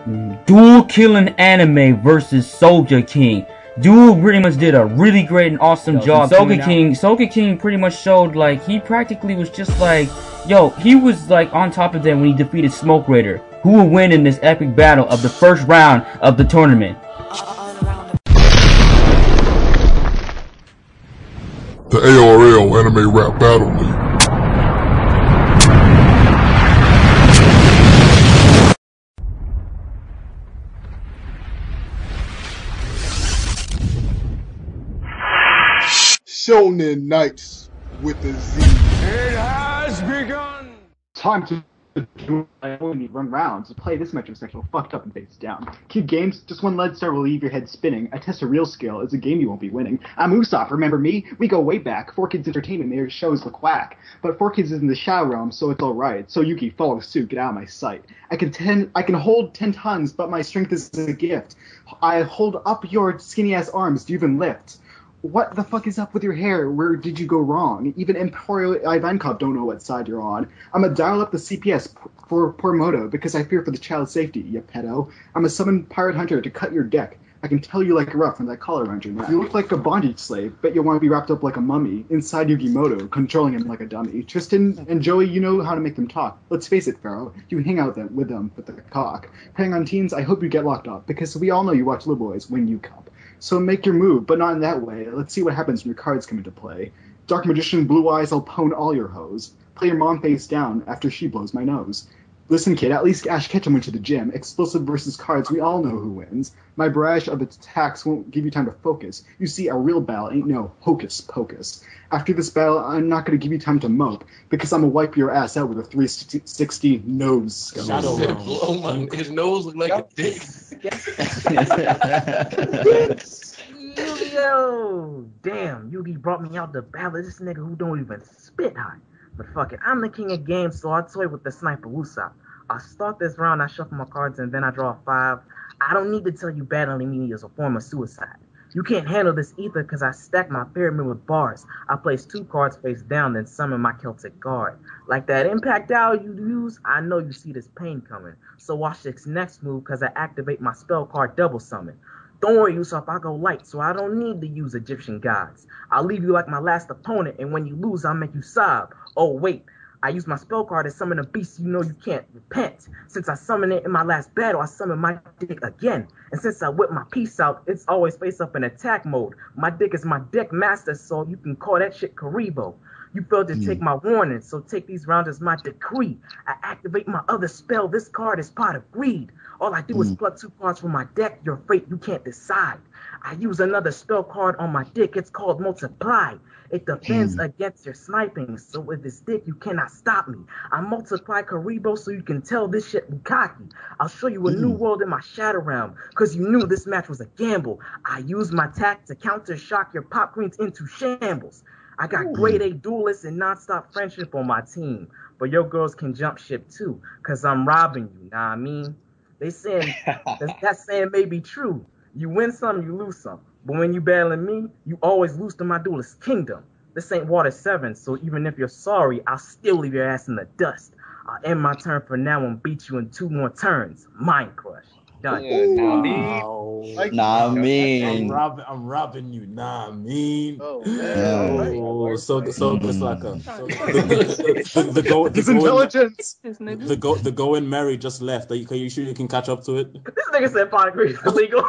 Dual killing anime versus Soldier King. Dual pretty much did a really great and awesome job. Soldier King pretty much showed like he practically was just like, he was like on top of them when he defeated Smoke Raider, who will win in this epic battle of the first round of the tournament. The ARL Anime Rap Battle League. Shonen Knights with a Z. It has begun! Time to do I only need run rounds to play this metrosexual fucked up and face down. Cute games, just one lead star will leave your head spinning. I test a real skill, it's a game you won't be winning. I'm Usoop, remember me? We go way back. 4Kids Entertainment, their shows look whack. But 4Kids is in the shadow realm, so it's alright. So Yugi, follow suit, get out of my sight. I can hold 10 tons, but my strength is a gift. I hold up your skinny ass arms, do you even lift? What the fuck is up with your hair? Where did you go wrong? Even Emporio Ivankov don't know what side you're on. I'ma dial up the CPS for poor Moto because I fear for the child's safety, you pedo. I'm a summoned pirate hunter to cut your deck. I can tell you like a rough from that collar around your neck. You look like a bondage slave, but you want to be wrapped up like a mummy inside Yugimoto, controlling him like a dummy. Tristan and Joey, you know how to make them talk. Let's face it, Pharaoh, you hang out with them with the cock. Playing on teens, I hope you get locked up, because we all know you watch little boys when you cup. So make your move, but not in that way. Let's see what happens when your cards come into play. Dark Magician, Blue Eyes, I'll pwn all your hoes. Play your mom face down after she blows my nose. Listen, kid, at least Ash Ketchum went to the gym. Explosive versus cards, we all know who wins. My barrage of attacks won't give you time to focus. You see, a real battle ain't no hocus pocus. After this battle, I'm not going to give you time to mope, because I'm going to wipe your ass out with a 360 nose scope. Oh my, his nose looked like a dick. Yo, damn, Yugi brought me out the battle of this nigga who don't even spit hot. But fuck it, I'm the king of games, so I'll toy with the sniper Usoop. I'll start this round, I shuffle my cards, and then I draw a 5. I don't need to tell you battling me is a form of suicide. You can't handle this ether because I stack my pyramid with bars. I place 2 cards face down, then summon my Celtic guard. Like that impact dial you use, I know you see this pain coming. So watch this next move because I activate my spell card double summon. Don't worry, Usopp, I go light, so I don't need to use Egyptian gods. I'll leave you like my last opponent, and when you lose, I'll make you sob. Oh, wait, I use my spell card to summon a beast you know you can't repent. Since I summoned it in my last battle, I summon my dick again. And since I whip my piece out, it's always face up in attack mode. My dick is my deck master, so you can call that shit Karibo. You failed to take my warning, so take these rounds as my decree. I activate my other spell. This card is part of greed. All I do is pluck 2 cards from my deck. Your fate, you can't decide. I use another spell card on my dick. It's called Multiply. It defends against your sniping. So with this dick, you cannot stop me. I multiply Karibo so you can tell this shit Bukaki. I'll show you a new world in my shadow realm. Because you knew this match was a gamble. I use my tact to counter shock your pop queens into shambles. I got grade A duelists and nonstop friendship on my team. But your girls can jump ship too, because I'm robbing you, nah I mean? They saying, that saying may be true. You win some, you lose some. But when you battling me, you always lose to my duelist kingdom. This ain't Water 7, so even if you're sorry, I'll still leave your ass in the dust. I'll end my turn for now and beat you in 2 more turns. Mind crush. Done. Nah, I mean. I'm robbing you. Nah, I mean. So it's like the intelligence. The going Mary just left. Are you sure you can catch up to it? This nigga said pottery is illegal.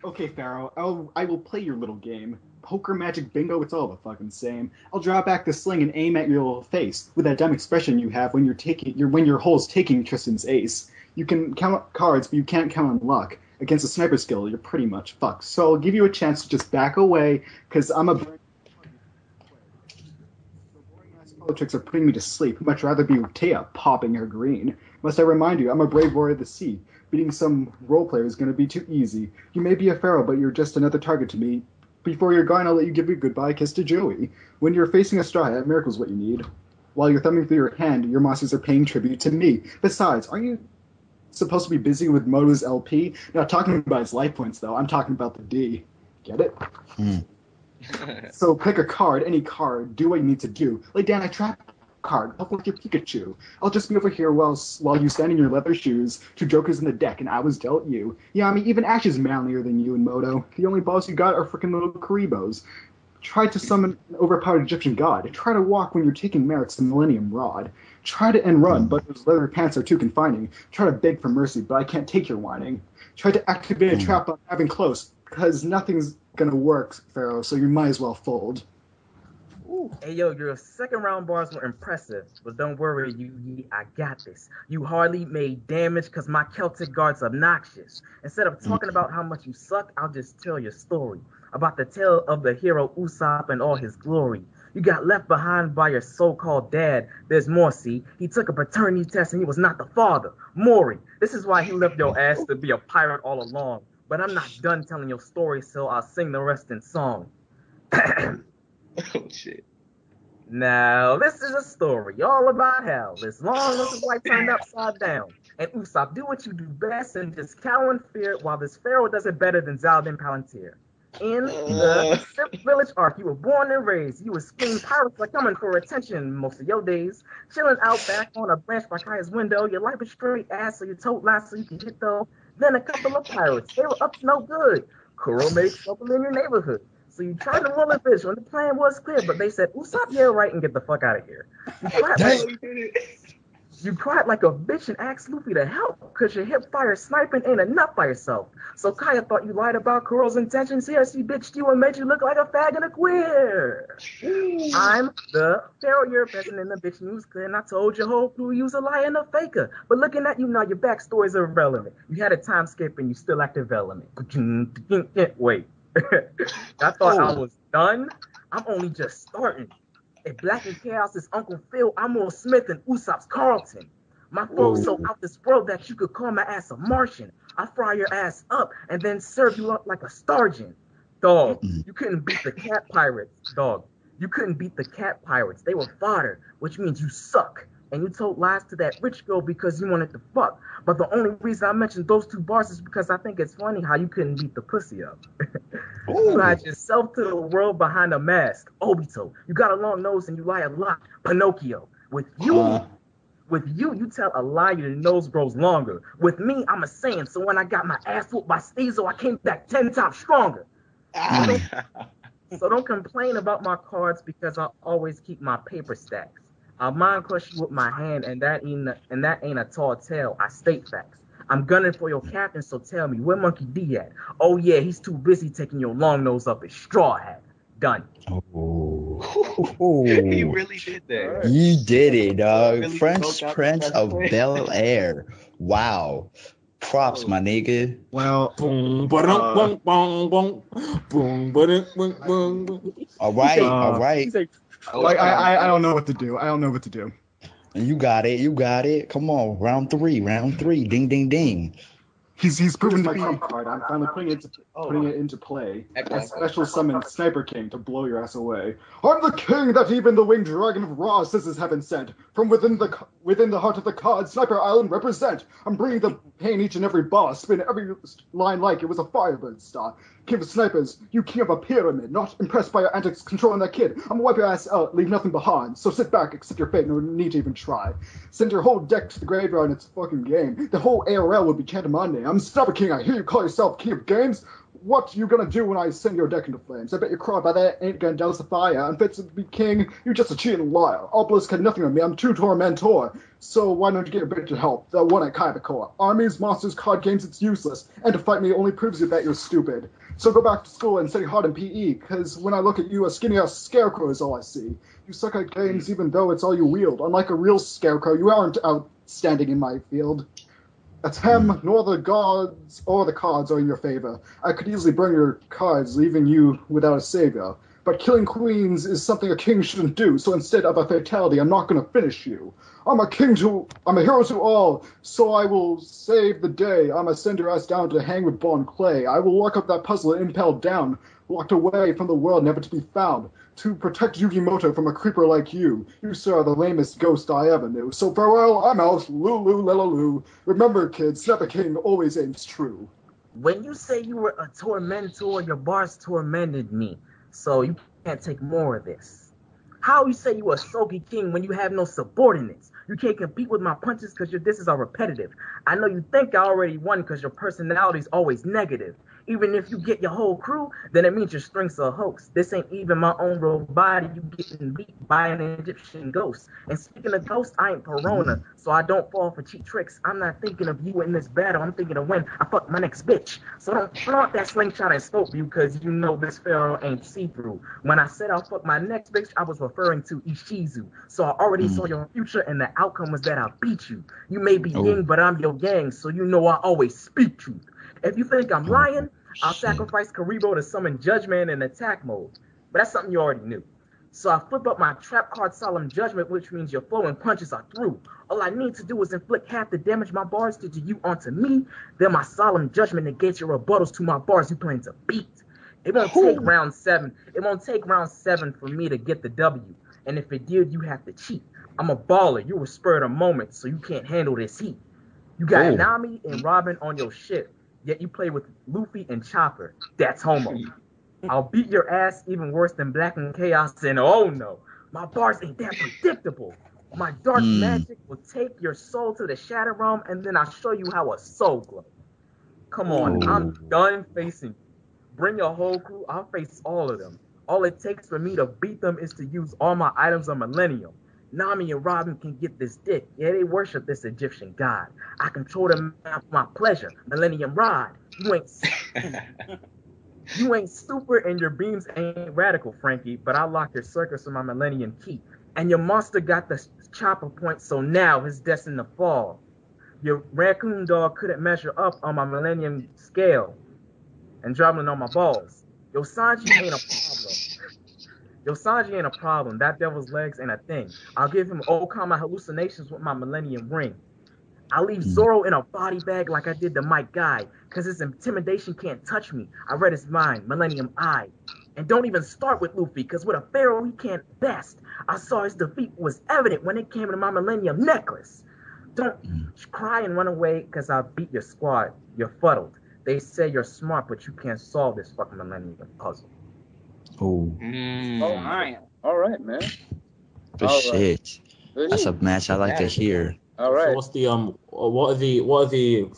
Okay, Pharaoh, I will play your little game. Poker, magic, bingo, it's all the fucking same. I'll draw back the sling and aim at your little face with that dumb expression you have when your hole's taking Tristan's ace. You can count cards, but you can't count on luck. Against a sniper skill, you're pretty much fucked. So I'll give you a chance to just back away, because I'm a brand the boring-ass politics are putting me to sleep. Much rather be Taya popping her green. Must I remind you, I'm a brave warrior of the sea. Beating some role player is going to be too easy. You may be a pharaoh, but you're just another target to me. Before you're gone, I'll let you give a goodbye kiss to Joey. When you're facing a straw, a miracle's what you need. While you're thumbing through your hand, your monsters are paying tribute to me. Besides, aren't you supposed to be busy with Moto's LP? Not talking about his life points, though. I'm talking about the D. Get it? So pick a card, any card. Do what you need to do. Lay down a trap card. I'll look at Pikachu. I'll just be over here while you stand in your leather shoes. 2 jokers in the deck, and I was dealt you. Yami, even Ash is manlier than you and Moto. The only boss you got are freaking little Karibos. Try to summon an overpowered Egyptian god. Try to walk when you're taking merits to Millennium Rod. Try to end run, but those leather pants are too confining. Try to beg for mercy, but I can't take your whining. Try to activate a trap on having close, because nothing's gonna work, Pharaoh, so you might as well fold. Ooh. Hey yo, your second round bars were impressive, but don't worry, Yugi, I got this. You hardly made damage because my Celtic guard's obnoxious. Instead of talking about how much you suck, I'll just tell your story about the tale of the hero Usopp and all his glory. You got left behind by your so-called dad. There's more, see? He took a paternity test and he was not the father. Maury. This is why he left your ass to be a pirate all along. But I'm not done telling your story, so I'll sing the rest in song. Oh, shit. Now, this is a story all about how this long as his life turned upside down. And Usopp, do what you do best and just cower in fear while this pharaoh does it better than Zaldin Palantir. In the Sip Village arc, you were born and raised. You were screaming pirates are coming for attention most of your days. Chilling out back on a branch by Kaya's window. Your life is straight ass, so you told lies so you can hit though. Then a couple of pirates, they were up to no good. Kuro made trouble in your neighborhood. So you tried to roll a fish when the plan was clear, but they said, Usopp, yeah, right, and get the fuck out of here. You cried like a bitch and asked Luffy to help because your hip fire sniping ain't enough by yourself. So Kaya thought you lied about Kuro's intentions here. She bitched you and made you look like a fag and a queer. I'm the pharaoh you're present in the bitch news clear, and I told your whole crew you was a liar and a faker. But looking at you now, your backstory's irrelevant. You had a time skip and you still act irrelevant. Wait. I thought I was done. I'm only just starting. If Black and Chaos is Uncle Phil, I'm Will Smith and Usopp's Carlton. My flow's so out this world that you could call my ass a Martian. I fry your ass up and then serve you up like a Stargent. Dog, you couldn't beat the cat pirates. Dog, you couldn't beat the cat pirates. They were fodder, which means you suck. And you told lies to that rich girl because you wanted to fuck. But the only reason I mentioned those 2 bars is because I think it's funny how you couldn't beat the pussy up. You hide yourself to the world behind a mask. Obito, you got a long nose and you lie a lot. Pinocchio, with you, you tell a lie, your nose grows longer. With me, I'm a Saiyan, so when I got my ass whooped by Steezo, I came back 10 times stronger. So don't complain about my cards because I always keep my paper stacks. I'll mind crush you with my hand, and that ain't a tall tale. I state facts. I'm gunning for your captain, so tell me, where Monkey D at? Oh yeah, he's too busy taking your long nose up his straw hat. Done. Oh. He really did that. You did it, dog. Really French Prince of Bel Air. Wow. Props, my nigga. Well, boom, boom, boom, boom, boom, boom. All right. I don't know what to do. You got it. Come on, round three. Ding, ding, ding. He's proven to be my trump card. I'm finally putting it into play. I special summon Sniper King to blow your ass away. I'm the king that even the winged dragon of Ra says is heaven sent. From within the heart of the card, Sniper Island represent. I'm bringing the pain each and every boss, spin every line like it was a Firebird star. King of snipers, you king of a pyramid, not impressed by your antics controlling that kid. I'm gonna wipe your ass out, leave nothing behind. So sit back, accept your fate, no need to even try. Send your whole deck to the graveyard and it's a fucking game. The whole ARL would be chanting my name. I'm Sniper King, I hear you call yourself king of games. What you gonna do when I send your deck into flames? I bet your cry by that ain't gonna douse the fire. I'm fit to be king, you just a cheating liar. Obelisk had nothing on me, I'm too tormentor. So why don't you get a bit of help? The one at Kaibakor. Armies, monsters, card games, it's useless. And to fight me only proves you that you're stupid. So go back to school and study hard in PE, cause when I look at you, a skinny ass scarecrow is all I see. You suck at games even though it's all you wield. Unlike a real scarecrow, you aren't outstanding in my field. Atem, nor the gods or the cards are in your favor. I could easily burn your cards, leaving you without a savior. But killing queens is something a king shouldn't do, so instead of a fatality, I'm not gonna finish you. I'm a hero to all, so I will save the day. I'ma send your ass down to hang with Bon Clay. I will lock up that puzzle and impel down, locked away from the world, never to be found. To protect Yugimoto from a creeper like you. You, sir, are the lamest ghost I ever knew. So farewell, I'm out. Lulu, lulu. Remember, kids, Sniper King always aims true. When you say you were a tormentor, your bars tormented me. So you can't take more of this. How you say you a Sogi King when you have no subordinates? You can't compete with my punches because your disses are repetitive. I know you think I already won because your personality is always negative. Even if you get your whole crew, then it means your strengths are a hoax. This ain't even my own real body. You getting beat by an Egyptian ghost. And speaking of ghosts, I ain't Perona, so I don't fall for cheap tricks. I'm not thinking of you in this battle. I'm thinking of when I fuck my next bitch. So don't flaunt that slingshot and scope you because you know this pharaoh ain't see-through. When I said I'll fuck my next bitch, I was referring to Ishizu. So I already saw your future, and the outcome was that I beat you. You may be yin, but I'm your gang, so you know I always speak truth. If you think I'm lying, I'll sacrifice Karibo to summon Judgment in attack mode. But that's something you already knew. So I flip up my trap card Solemn Judgment, which means your flowing punches are through. All I need to do is inflict half the damage my bars did to you onto me. Then my Solemn Judgment negates your rebuttals to my bars you plan to beat. It won't take round 7. It won't take round 7 for me to get the W. And if it did, you have to cheat. I'm a baller. You were spurred a moment, so you can't handle this heat. You got Nami and Robin on your ship, yet you play with Luffy and Chopper. That's homo. I'll beat your ass even worse than Black and Chaos, and oh no, my bars ain't that predictable. My dark magic will take your soul to the Shadow Realm, and then I'll show you how a soul glows. Come on, I'm done facing you. Bring your whole crew, I'll face all of them. All it takes for me to beat them is to use all my items on Millennium. Nami and Robin can get this dick. Yeah, they worship this Egyptian god. I control them for my pleasure. Millennium Rod. You ain't super and your beams ain't radical, Frankie, but I lock your circus with my Millennium Key. And your monster got the chopper point, so now he's destined to fall. Your raccoon dog couldn't measure up on my Millennium scale and dropping on my balls. Yo, Sanji ain't a problem. That devil's legs ain't a thing. I'll give him Okama hallucinations with my Millennium Ring. I leave Zoro in a body bag like I did to Mike Guy, because his intimidation can't touch me. I read his mind, Millennium Eye. And don't even start with Luffy, because with a pharaoh he can't best. I saw his defeat was evident when it came to my Millennium Necklace. Don't cry and run away, because I beat your squad. You're fuddled. They say you're smart, but you can't solve this fucking Millennium puzzle. Oh, all right, man. for shit. That's a match I like to hear. All right. So what's the what are the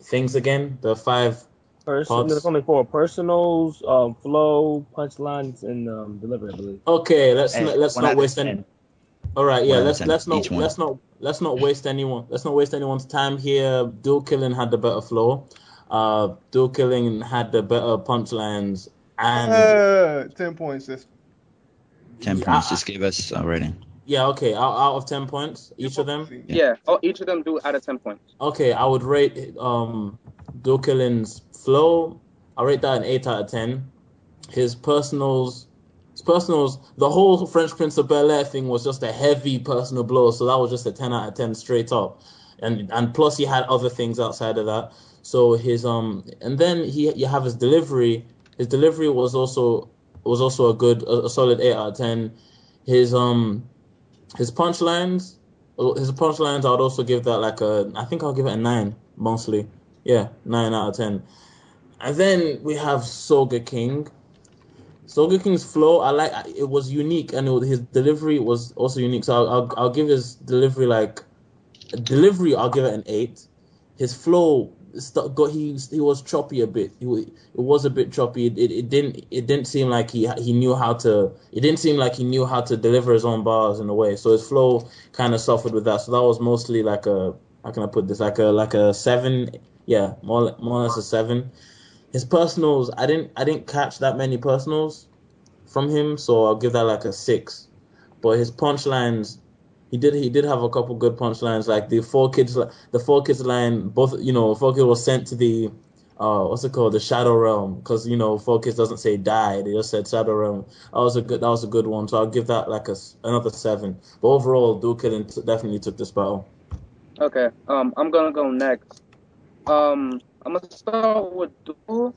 things again? The 5 There's parts? only 4: personals, flow, punchlines, and delivery, I believe. Okay, let's not waste any. 10. All right, yeah, let's each one. not waste anyone's time here. Dual Killing had the better flow. Dual Killing had the better punchlines and 10 points. 10 points. Just give us a rating. Yeah, okay. Out of 10 points, each of them. Yeah. Oh, each of them do out of 10 points. Okay, I would rate Dual Killing's flow. I rate that an 8 out of 10. His personals, the whole French Prince of Bel-Air thing was just a heavy personal blow, so that was just a 10 out of 10 straight up. And plus he had other things outside of that. So his and then you have his delivery. His delivery was also a solid 8 out of 10. His punchlines, I would also give that I think I'll give it a 9 mostly. Yeah, 9 out of 10. And then we have Soga King. Soga King's flow, it was unique, and his delivery was also unique. So I'll give his delivery I'll give it an 8. His flow he was choppy a bit. It was a bit choppy. It didn't seem like he knew how to. It didn't seem like he knew how to deliver his own bars in a way. So his flow kind of suffered with that. So that was mostly like a, how can I put this, like a 7. Yeah, more or less a 7. His personals, I didn't catch that many personals from him, so I'll give that like a 6. But his punchlines, he did have a couple good punchlines, like the 4 kids line. Both 4 kids was sent to the what's it called, the Shadow Realm, because 4 kids doesn't say die, they just said Shadow Realm. That was a good one. So I'll give that like another 7. But overall, Dual Killing definitely took this battle. Okay. I'm gonna go next. I'm gonna start with Dual.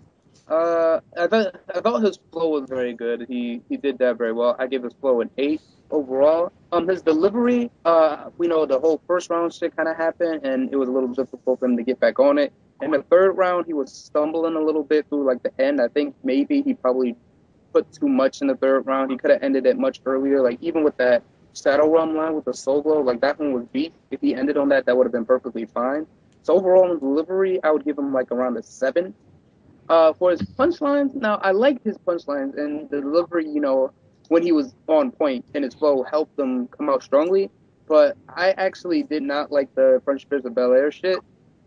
I thought his flow was very good. He did that very well. I give his flow an 8 overall. His delivery, we know the whole first round shit kind of happened, and it was a little difficult for him to get back on it. In the third round, he was stumbling a little bit through like the end. I think maybe he probably put too much in the third round. He could have ended it much earlier. Like, even with that Shadow Realm line with the Soul Glow, like, that one was beat. If he ended on that, that would have been perfectly fine. So overall in delivery, I would give him, like, around a 7. For his punchlines, now, I liked his punchlines, and the delivery, you know, when he was on point, and his flow helped them come out strongly. But I actually did not like the French Prince of Bel-Air shit.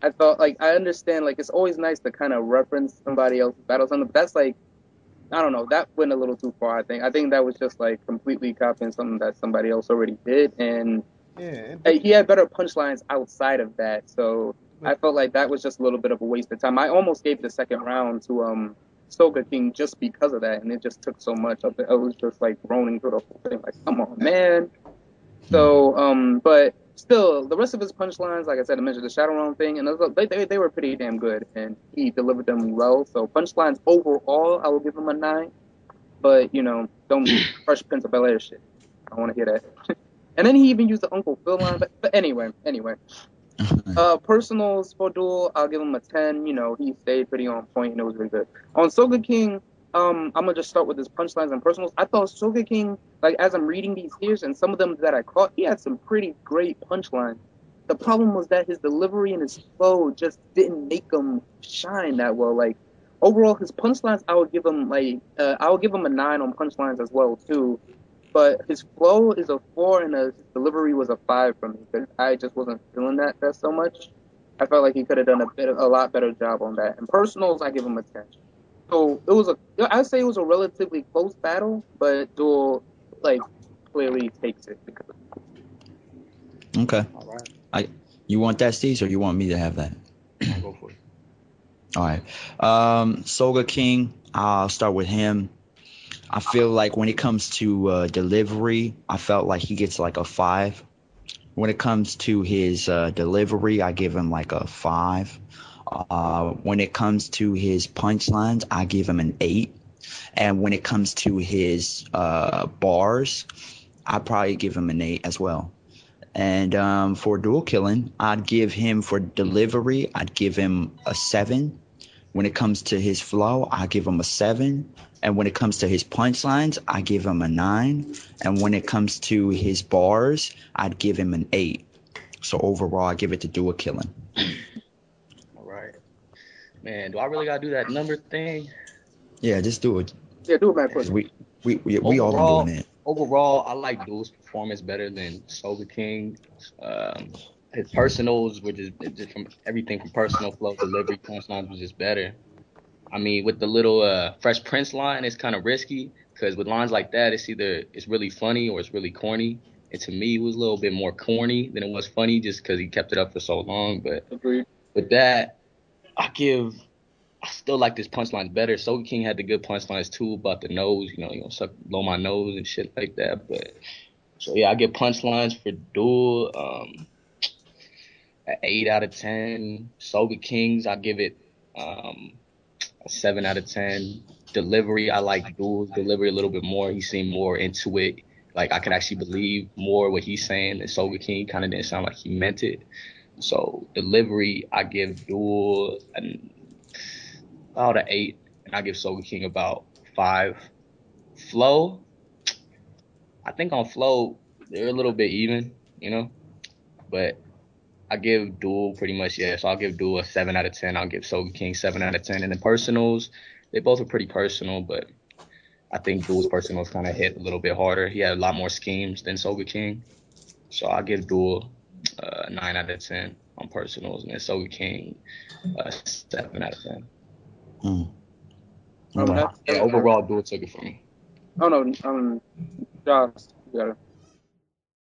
I thought, like, I understand, like, it's always nice to kind of reference somebody else's battle something, but that's, like, I don't know, that went a little too far, I think. I think that was just, like, completely copying something that somebody else already did, and he had better punchlines outside of that, so I felt like that was just a little bit of a waste of time. I almost gave the second round to Soga King just because of that, and it just took so much of it. I was just, like, groaning through the whole thing, like, come on, man. So, but still, the rest of his punchlines, like I said, I mentioned the Shadow Realm thing, and they were pretty damn good, and he delivered them well. So punchlines overall, I will give him a 9. But, you know, don't Fresh Prince of Bel-Air shit. I want to hear that. And then he even used the Uncle Phil line. But anyway. Personals for Duel, I'll give him a 10. You know, he stayed pretty on point, and it was really good. On Soga King, I'm going to just start with his punchlines and personals. I thought Soga King, like, as I'm reading these here, and some of them that I caught, he had some pretty great punchlines. The problem was that his delivery and his flow just didn't make him shine that well. Like, overall, his punchlines, I would give him, a 9 on punchlines as well, too. But his flow is a 4, and his delivery was a 5 for me, because I just wasn't feeling that so much. I felt like he could have done a lot better job on that. And personals, I give him a 10. So I'd say it was a relatively close battle, but Duel, like, clearly takes it. Okay. All right. You want that, Steve, or you want me to have that? I'll go for it. All right. Soga King, I'll start with him. I feel like when it comes to delivery, I felt like he gets like a 5. When it comes to his delivery, I give him like a 5. When it comes to his punchlines, I give him an 8. And when it comes to his bars, I'd probably give him an 8 as well. And for dual killing, I'd give him for delivery, I'd give him a 7. When it comes to his flow, I give him a 7. And when it comes to his punchlines, I give him a 9. And when it comes to his bars, I'd give him an 8. So overall, I give it to dual killing. All right. Man, do I really gotta do that number thing? Yeah, just do it. Yeah, do it, man. Quick. We all are doing it. Overall, I like Duel's performance better than Soga King. His personals were just from everything from personal flow, delivery, punchlines was just better. I mean, with the little Fresh Prince line, it's kind of risky because with lines like that, it's really funny or it's really corny. And to me, it was a little bit more corny than it was funny just because he kept it up for so long. But Agreed. with that, I still like this punchlines better. Soga King had the good punchlines too about the nose, you know, suck blow my nose and shit like that. But so yeah, I give punchlines for Duel an 8 out of 10. Soga Kings, I give it a 7 out of 10. Delivery, I like Duel's delivery a little bit more. He seemed more into it. Like, I could actually believe more what he's saying. And Soga King kind of didn't sound like he meant it. So, delivery, I give Duel about an 8. And I give Soga King about 5. Flow, I think on Flow, they're a little bit even, you know. But I give Duel pretty much, yeah. So I'll give Duel a 7 out of 10. I'll give Soga King 7 out of 10. And the personals, they both are pretty personal, but I think Duel's personals kind of hit a little bit harder. He had a lot more schemes than Soga King. So I'll give Duel 9 out of 10 on personals, and then Soga King 7 out of 10. Right. Yeah, overall, Duel took it for me. Oh, no, Josh, you got it.